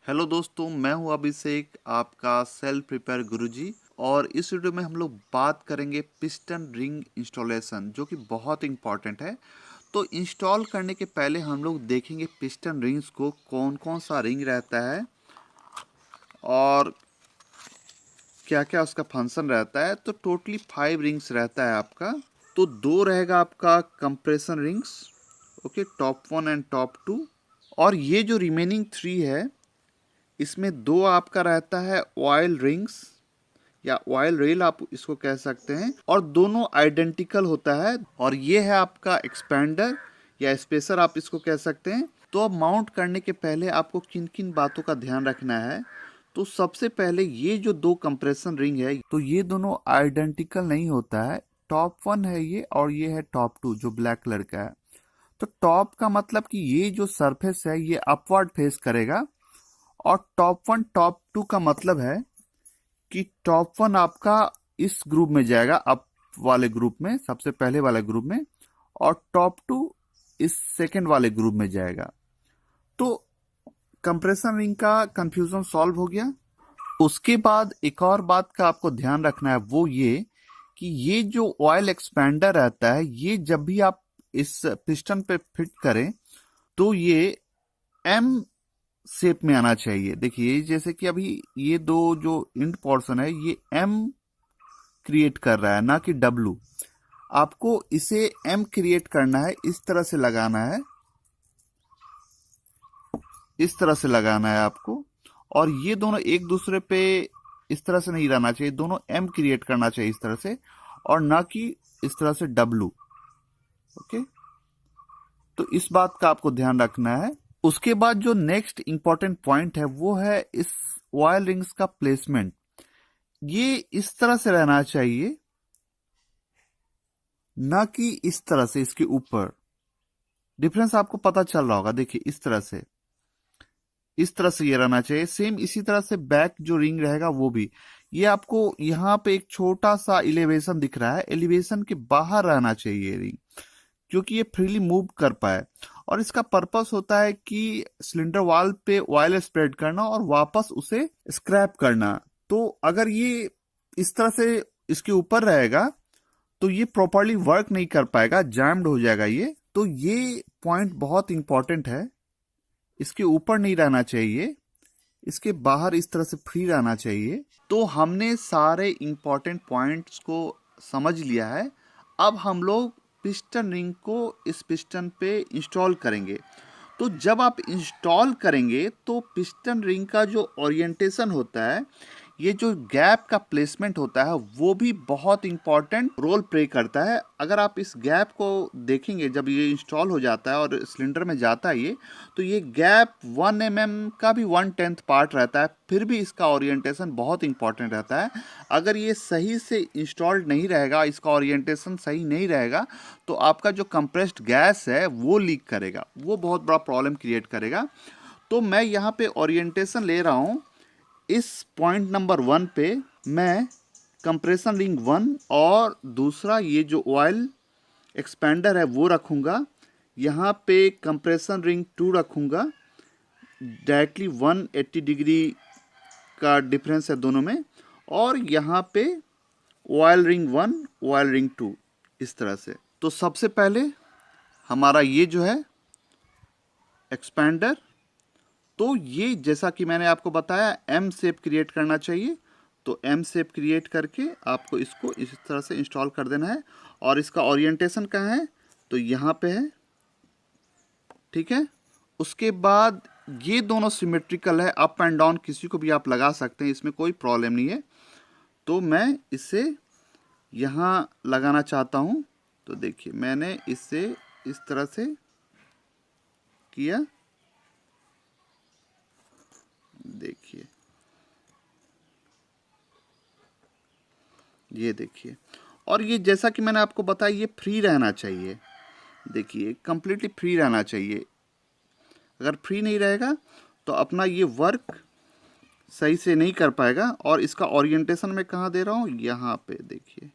Hello दोस्तों, मैं हूं अभिषेक, आपका सेल्फ प्रिपेयर गुरुजी। और इस वीडियो में हम लोग बात करेंगे पिस्टन रिंग इंस्टॉलेशन, जो कि बहुत इंपॉर्टेंट है। तो इंस्टॉल करने के पहले हम लोग देखेंगे पिस्टन रिंग्स को कौन कौन सा रिंग रहता है और क्या क्या उसका फंक्शन रहता है। तो टोटली 5 रिंग्स रहता है आपका। तो 2 रहेगा आपका compression rings, okay, top 1 and top 2। और ये जो रिमेनिंग 3 है, इसमें 2 आपका रहता है ऑयल रिंग्स या ऑयल रेल, आप इसको कह सकते हैं, और दोनों आइडेंटिकल होता है। और ये है आपका एक्सपेंडर या स्पेसर, आप इसको कह सकते हैं। तो अब माउंट करने के पहले आपको किन किन बातों का ध्यान रखना है। तो सबसे पहले ये जो 2 कंप्रेशन रिंग है, तो ये दोनों आइडेंटिकल नहीं होता है। टॉप 1 है ये और ये है टॉप 2 जो ब्लैक कलर का है। तो टॉप का मतलब कि ये जो सरफेस है ये अपवर्ड फेस करेगा, और टॉप 1 टॉप 2 का मतलब है कि टॉप 1 आपका इस ग्रुप में जाएगा, अप वाले ग्रुप में, सबसे पहले वाले ग्रुप में, और टॉप 2 इस सेकंड वाले ग्रुप में जाएगा। तो कंप्रेशन रिंग का कंफ्यूजन सॉल्व हो गया। उसके बाद एक और बात का आपको ध्यान रखना है, वो ये कि ये जो ऑयल एक्सपेंडर रहता है, ये जब भी आप इस पिस्टन पे फिट करें तो ये एम शेप में आना चाहिए। देखिए, जैसे कि अभी ये दो जो इंड पोर्शन है ये एम क्रिएट कर रहा है, ना कि डब्लू। आपको इसे एम क्रिएट करना है, इस तरह से लगाना है, इस तरह से लगाना है आपको। और ये दोनों एक दूसरे पे इस तरह से नहीं रहना चाहिए, दोनों एम क्रिएट करना चाहिए इस तरह से, और ना कि इस तरह से डब्लू। ओके, तो इस बात का आपको ध्यान रखना है। उसके बाद जो नेक्स्ट इंपॉर्टेंट पॉइंट है वो है इस ऑयल रिंग्स का प्लेसमेंट। ये इस तरह से रहना चाहिए, ना कि इस तरह से इसके ऊपर। डिफरेंस आपको पता चल रहा होगा, देखिए इस तरह से, इस तरह से ये रहना चाहिए। सेम इसी तरह से बैक जो रिंग रहेगा वो भी। ये आपको यहाँ पे एक छोटा सा एलिवेशन दिख रहा है, एलिवेशन के बाहर रहना चाहिए रिंग, क्योंकि ये फ्रीली मूव कर पाए। और इसका पर्पस होता है कि सिलेंडर वॉल पे ऑयल स्प्रेड करना और वापस उसे स्क्रैप करना। तो अगर ये इस तरह से इसके ऊपर रहेगा तो ये प्रॉपरली वर्क नहीं कर पाएगा, जैम्ड हो जाएगा ये। तो ये पॉइंट बहुत इंपॉर्टेंट है। इसके ऊपर नहीं रहना चाहिए, इसके बाहर इस तरह से फ्री रहना चाहिए। तो हमने सारे इंपॉर्टेंट पॉइंट्स को समझ लिया है। अब हम लोग पिस्टन रिंग को इस पिस्टन पे इंस्टॉल करेंगे। तो जब आप इंस्टॉल करेंगे तो पिस्टन रिंग का जो ओरिएंटेशन होता है, ये जो गैप का प्लेसमेंट होता है, वो भी बहुत इंपॉर्टेंट रोल प्ले करता है। अगर आप इस गैप को देखेंगे जब ये इंस्टॉल हो जाता है और सिलेंडर में जाता है ये, तो ये गैप 1 mm का भी 1/10 पार्ट रहता है, फिर भी इसका ओरिएंटेशन बहुत इंपॉर्टेंट रहता है। अगर ये सही से इंस्टॉल्ड नहीं रहेगा, इसका ओरिएंटेशन सही नहीं रहेगा, तो आपका जो कंप्रेस्ड गैस है वो लीक करेगा, वो बहुत बड़ा प्रॉब्लम क्रिएट करेगा। तो मैं यहाँ पे ओरिएंटेशन ले रहा हूँ। इस पॉइंट नंबर 1 पे मैं कंप्रेशन रिंग 1 और दूसरा ये जो ऑयल एक्सपेंडर है वो रखूँगा। यहाँ पे कंप्रेशन रिंग 2 रखूँगा। डायरेक्टली 180 डिग्री का डिफरेंस है दोनों में। और यहाँ पे ऑयल रिंग 1, ऑयल रिंग 2, इस तरह से। तो सबसे पहले हमारा ये जो है एक्सपेंडर, तो ये जैसा कि मैंने आपको बताया एम शेप क्रिएट करना चाहिए। तो एम शेप क्रिएट करके आपको इसको इस तरह से इंस्टॉल कर देना है। और इसका ओरिएंटेशन कहाँ है, तो यहाँ पे है, ठीक है। उसके बाद ये दोनों सिमेट्रिकल है, अप एंड डाउन किसी को भी आप लगा सकते हैं, इसमें कोई प्रॉब्लम नहीं है। तो मैं इसे यहाँ लगाना चाहता हूँ। तो देखिए मैंने इसे इस तरह से किया, देखिए, ये देखिए। और ये जैसा कि मैंने आपको बताया, ये फ्री रहना चाहिए, देखिए कंप्लीटली फ्री रहना चाहिए। अगर फ्री नहीं रहेगा तो अपना ये वर्क सही से नहीं कर पाएगा। और इसका ओरिएंटेशन मैं कहाँ दे रहा हूँ, यहाँ पे देखिए,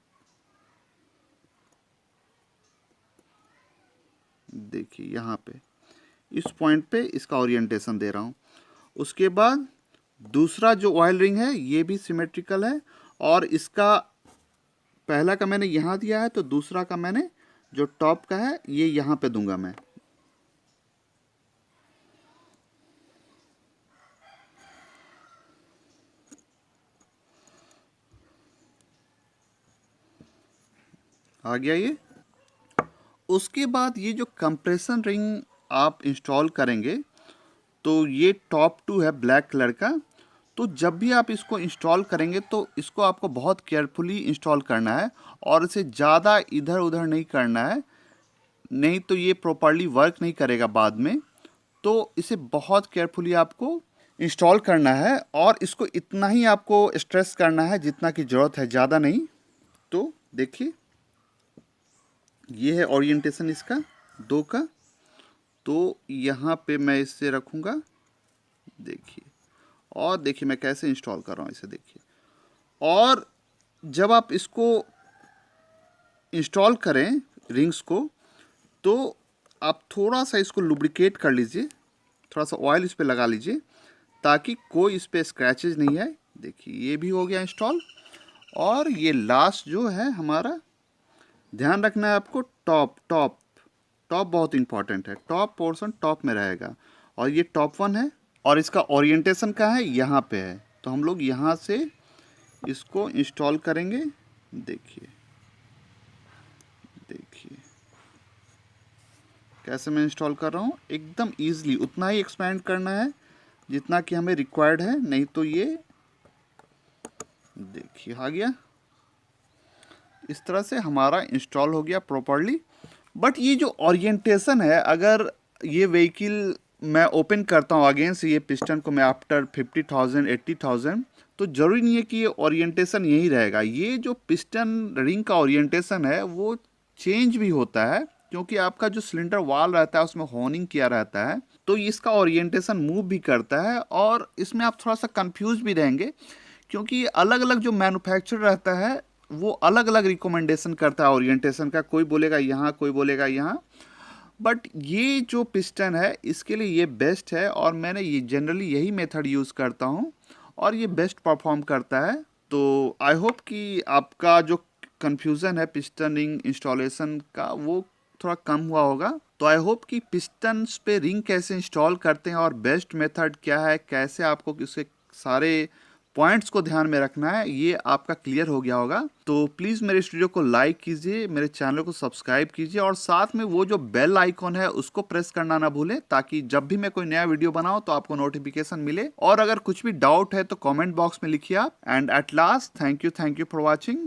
देखिए यहाँ पे इस पॉइंट पे इसका ओरिएंटेशन दे रहा हूँ। उसके बाद दूसरा जो ऑयल रिंग है ये भी सिमेट्रिकल है, और इसका पहला का मैंने यहाँ दिया है तो दूसरा का मैंने जो टॉप का है ये यहाँ पे दूंगा मैं। आ गया ये। उसके बाद ये जो कंप्रेशन रिंग आप इंस्टॉल करेंगे तो ये टॉप 2 है ब्लैक कलर का। तो जब भी आप इसको इंस्टॉल करेंगे तो इसको आपको बहुत केयरफुली इंस्टॉल करना है और इसे ज़्यादा इधर उधर नहीं करना है, नहीं तो ये प्रॉपरली वर्क नहीं करेगा बाद में। तो इसे बहुत केयरफुली आपको इंस्टॉल करना है और इसको इतना ही आपको स्ट्रेस करना है जितना की ज़रूरत है, ज़्यादा नहीं। तो देखिए ये है ओरिएंटेशन इसका 2 का। तो यहाँ पे मैं इसे रखूँगा, देखिए, और देखिए मैं कैसे इंस्टॉल कर रहा हूँ इसे, देखिए। और जब आप इसको इंस्टॉल करें रिंग्स को तो आप थोड़ा सा इसको लुब्रिकेट कर लीजिए, थोड़ा सा ऑयल इस पे लगा लीजिए ताकि कोई इस पे स्क्रैचेज नहीं आए। देखिए ये भी हो गया इंस्टॉल। और ये लास्ट जो है हमारा, ध्यान रखना है आपको, टॉप टॉप टॉप बहुत इंपॉर्टेंट है, टॉप पोर्शन टॉप में रहेगा और ये टॉप 1 है और इसका ओरिएंटेशन का है यहाँ पे है। तो हम लोग यहाँ से इसको इंस्टॉल करेंगे। देखिए देखिए कैसे मैं इंस्टॉल कर रहा हूँ, एकदम ईजिली। उतना ही एक्सपेंड करना है जितना कि हमें रिक्वायर्ड है, नहीं तो ये देखिए आ गया। इस तरह से हमारा इंस्टॉल हो गया प्रॉपरली। बट ये जो ओरिएंटेशन है, अगर ये व्हीकल मैं ओपन करता हूँ अगेन से ये पिस्टन को मैं आफ्टर 50,000 80,000, तो ज़रूरी नहीं है कि ये ओरिएंटेशन यही रहेगा। ये जो पिस्टन रिंग का ओरिएंटेशन है वो चेंज भी होता है, क्योंकि आपका जो सिलेंडर वाल रहता है उसमें होनिंग किया रहता है, तो इसका ओरिएंटेशन मूव भी करता है। और इसमें आप थोड़ा सा कंफ्यूज भी रहेंगे क्योंकि अलग अलग जो मैन्युफैक्चरर रहता है वो अलग अलग रिकमेंडेशन करता है ओरिएंटेशन का, कोई बोलेगा यहाँ कोई बोलेगा यहाँ। बट ये जो पिस्टन है इसके लिए ये बेस्ट है और मैंने ये जनरली यही मेथड यूज़ करता हूँ और ये बेस्ट परफॉर्म करता है। तो आई होप कि आपका जो कन्फ्यूज़न है पिस्टन रिंग इंस्टॉलेशन का वो थोड़ा कम हुआ होगा। तो आई होप कि पिस्टन्स पे रिंग कैसे इंस्टॉल करते हैं और बेस्ट मेथड क्या है, कैसे आपको उसके सारे पॉइंट्स को ध्यान में रखना है, ये आपका क्लियर हो गया होगा। तो प्लीज़ मेरे इस वीडियो को लाइक कीजिए, मेरे चैनल को सब्सक्राइब कीजिए और साथ में वो जो बेल आइकॉन है उसको प्रेस करना ना भूलें, ताकि जब भी मैं कोई नया वीडियो बनाऊं तो आपको नोटिफिकेशन मिले। और अगर कुछ भी डाउट है तो कमेंट बॉक्स में लिखिए आप। And at last thank you for watching.